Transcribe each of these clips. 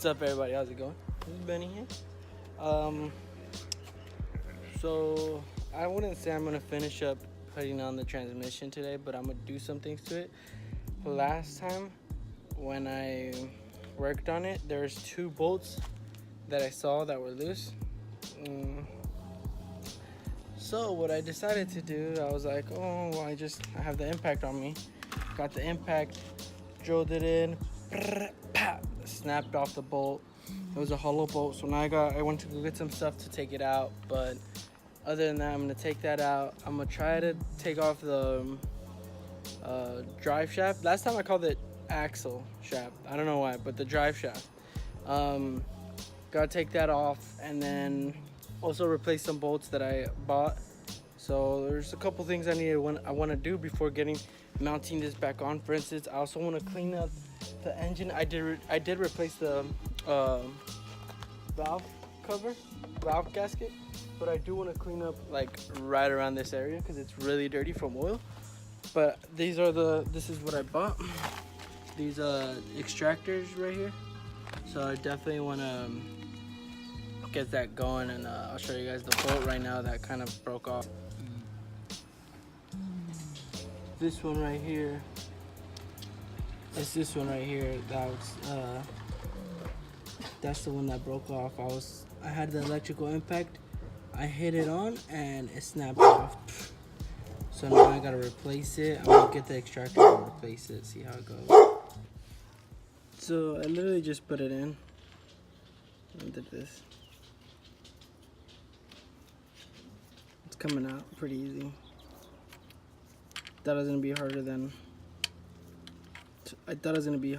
What's up, everybody? How's it going? This is Benny here. So I wouldn't say I'm gonna finish up putting on the transmission today, but I'm gonna do some things to it. Last time when I worked on it, there's 2 bolts that I saw that were loose. So what I decided to do, I was like, oh, well, I have the impact on me. Got the impact, drilled it in, snapped off the bolt. It was a hollow bolt, so now I went to go get some stuff to take it out. But other than that, I'm gonna take that out. I'm gonna try to take off the drive shaft. Last time I called it axle shaft. I don't know why, but the drive shaft. Gotta take that off, and then also replace some bolts that I bought. So there's a couple things I want to do before mounting this back on. For instance, I also want to clean up the engine. I did replace the valve gasket, but I do want to clean up like right around this area because it's really dirty from oil. But this is what I bought. These extractors right here. So I definitely want to get that going, and I'll show you guys the bolt right now that kind of broke off. This one right here. It's this one right here. That's the one that broke off. I had the electrical impact. I hit it on and it snapped off. So now I gotta replace it. I'm gonna get the extractor and replace it. See how it goes. So I literally just put it in and did this. It's coming out pretty easy. Thought it was gonna be harder than. I thought it was gonna be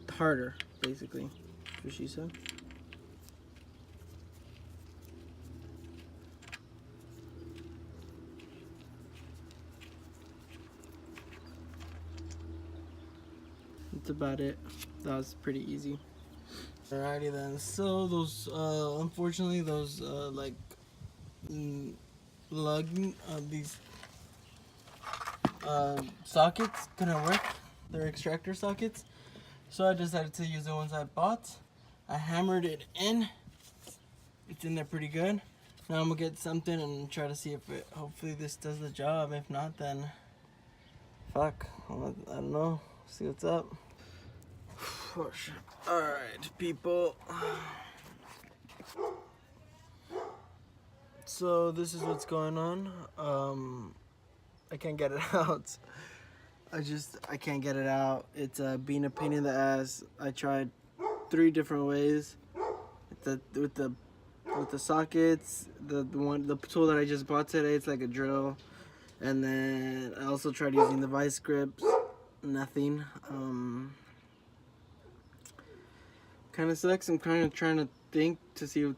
harder, basically. That's what she said. That's about it. That was pretty easy. Alrighty then. So those, unfortunately, those these sockets couldn't work. They're extractor sockets. So I decided to use the ones I bought. I hammered it in. It's in there pretty good. Now I'm gonna get something and try to see if hopefully this does the job. If not, then fuck. I don't know. See what's up. Alright, people. So this is what's going on. I can't get it out. I can't get it out. It's being a pain in the ass. I tried 3 different ways. With the sockets, the tool that I just bought today, it's like a drill. And then I also tried using the vice grips. Nothing. Kind of sucks. I'm kind of trying to think to see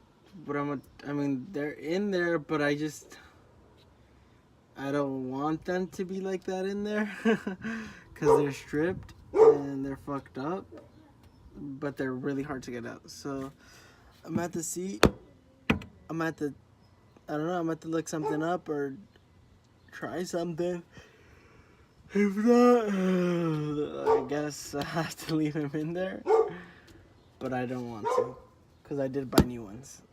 what I mean, they're in there, but I don't want them to be like that in there because they're stripped and they're fucked up, but they're really hard to get out. So I'm at the seat. I don't know, I'm at to look something up or try something. If not, I guess I have to leave them in there, but I don't want to because I did buy new ones.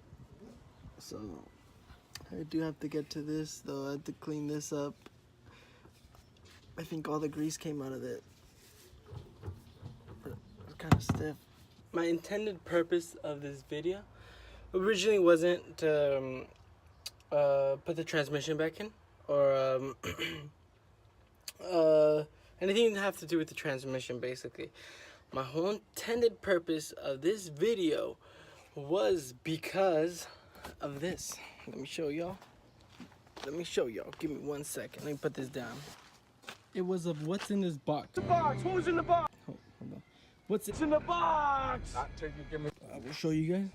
So I do have to get to this, though. I have to clean this up. I think all the grease came out of it. It's kind of stiff. My intended purpose of this video originally wasn't to put the transmission back in or anything to have to do with the transmission, basically. My whole intended purpose of this video was because of this. Let me show y'all. Give me 1 second. Let me put this down. It was of what's in this box. The box. What was in the box? Hold on. What's in the box? I will show you guys.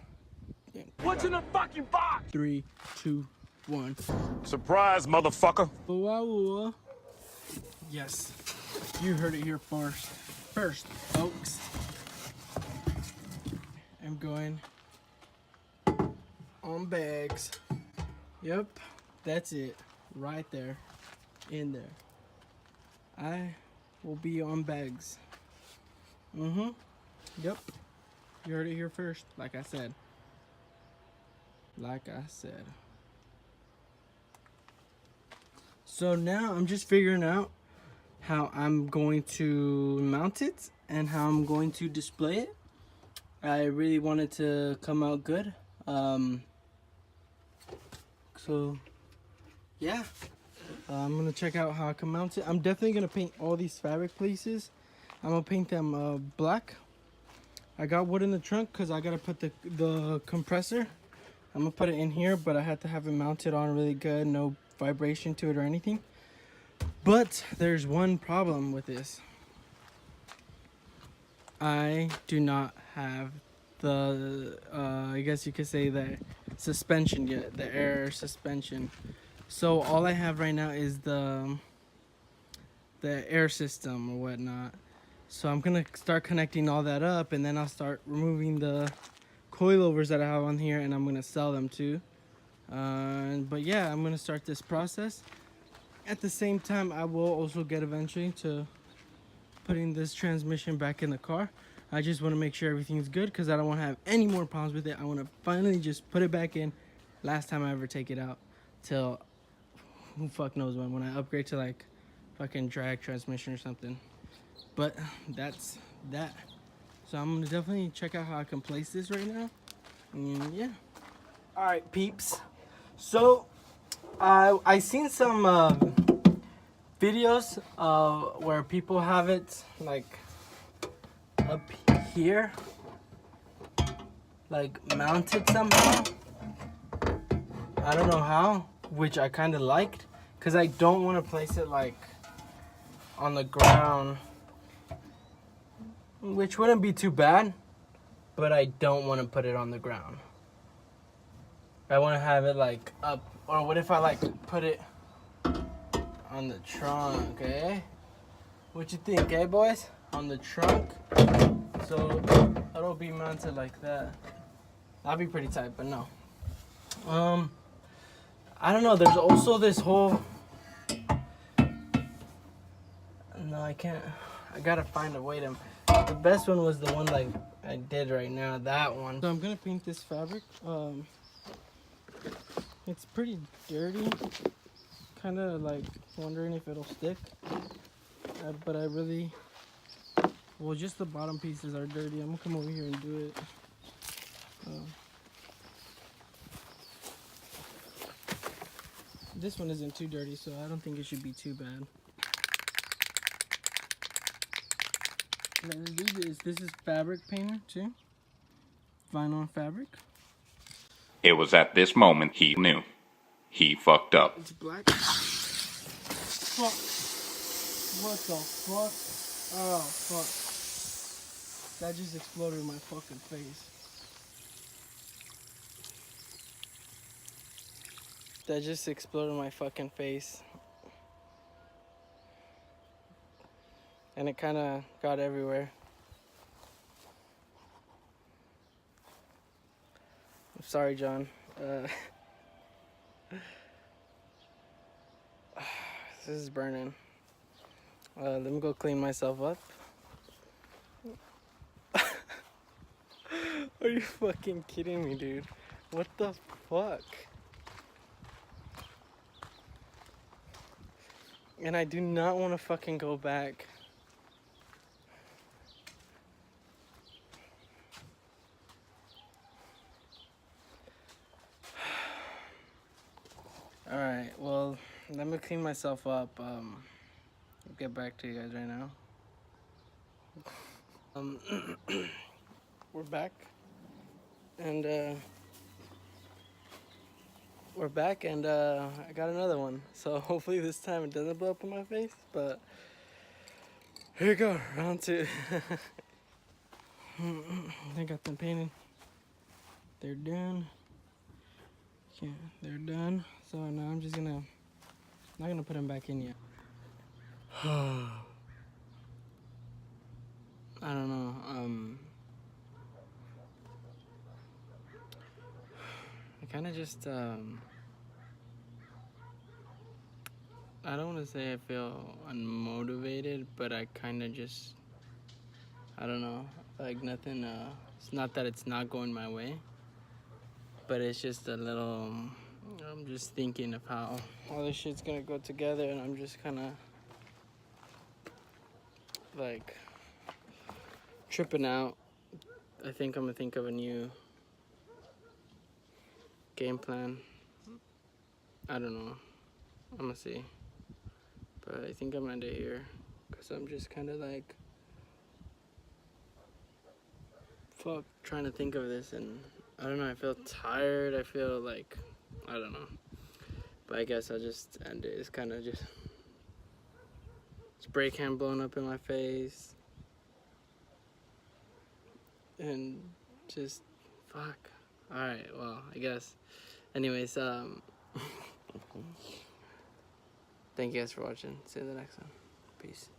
Yeah. What's in the fucking box? 3, 2, 1. Surprise, motherfucker. Wow. Yes. You heard it here first. First, folks. I'm going on bags. Yep, that's it. Right there. In there. I will be on bags. Yep. You heard it here first, like I said. So now I'm just figuring out how I'm going to mount it and how I'm going to display it. I really want it to come out good. So yeah, I'm gonna check out how I can mount it. I'm definitely gonna paint all these fabric places. I'm gonna paint them black. I got wood in the trunk because I gotta put the compressor. I'm gonna put it in here, but I had to have it mounted on really good, no vibration to it or anything. But there's one problem with this. I do not have the, I guess you could say the suspension yet, the air suspension. So all I have right now is the air system or whatnot. So I'm gonna start connecting all that up, and then I'll start removing the coilovers that I have on here, and I'm gonna sell them too. But yeah, I'm gonna start this process. At the same time, I will also get eventually to putting this transmission back in the car. I just want to make sure everything's good because I don't want to have any more problems with it. I want to finally just put it back in last time I ever take it out till who fuck knows when I upgrade to like fucking drag transmission or something. But that's that. So I'm gonna definitely check out how I can place this right now. And yeah. All right, peeps. So I seen some videos where people have it like up here, like mounted somehow. I don't know how, which I kind of liked, because I don't want to place it like on the ground, which wouldn't be too bad, but I don't want to put it on the ground. I want to have it like up, or what if I like put it on the trunk, eh? What you think, eh, boys? On the trunk, so it'll be mounted like that. That'd be pretty tight, but no. I don't know. There's also this whole. No, I can't. I gotta find a way to. The best one was the one like I did right now. That one. So I'm gonna paint this fabric. It's pretty dirty. Kind of like wondering if it'll stick. But I really. Well, just the bottom pieces are dirty. I'm gonna come over here and do it. This one isn't too dirty, so I don't think it should be too bad. Let's do this. This is fabric painter too. Vinyl fabric. It was at this moment he knew. He fucked up. It's black. Fuck. What the fuck? Oh, fuck. That just exploded in my fucking face. That just exploded in my fucking face. And it kind of got everywhere. I'm sorry, John. This is burning. Let me go clean myself up. Are you fucking kidding me, dude? What the fuck? And I do not want to fucking go back. Alright, well, let me clean myself up. I'll get back to you guys right now. We're back. And, I got another one. So hopefully this time it doesn't blow up in my face, but here you go, round two. I got them painted. They're done. Yeah, they're done. So now I'm just gonna, not gonna put them back in yet. I don't know. I kind of just, I don't want to say I feel unmotivated, but I kind of just, I don't know, like nothing It's not that it's not going my way, but it's just a little. I'm just thinking of how all this shit's gonna go together, and I'm just kind of like tripping out. I think I'm gonna think of a new game plan. I don't know. I'm gonna see. But I think I'm gonna end it here because I'm just kind of like, fuck, trying to think of this, and I don't know. I feel tired. I feel like, I don't know. But I guess I'll just end it. It's kind of just spray can blowing up in my face. And just, fuck. Alright, well, I guess. Anyways, thank you guys for watching. See you in the next one. Peace.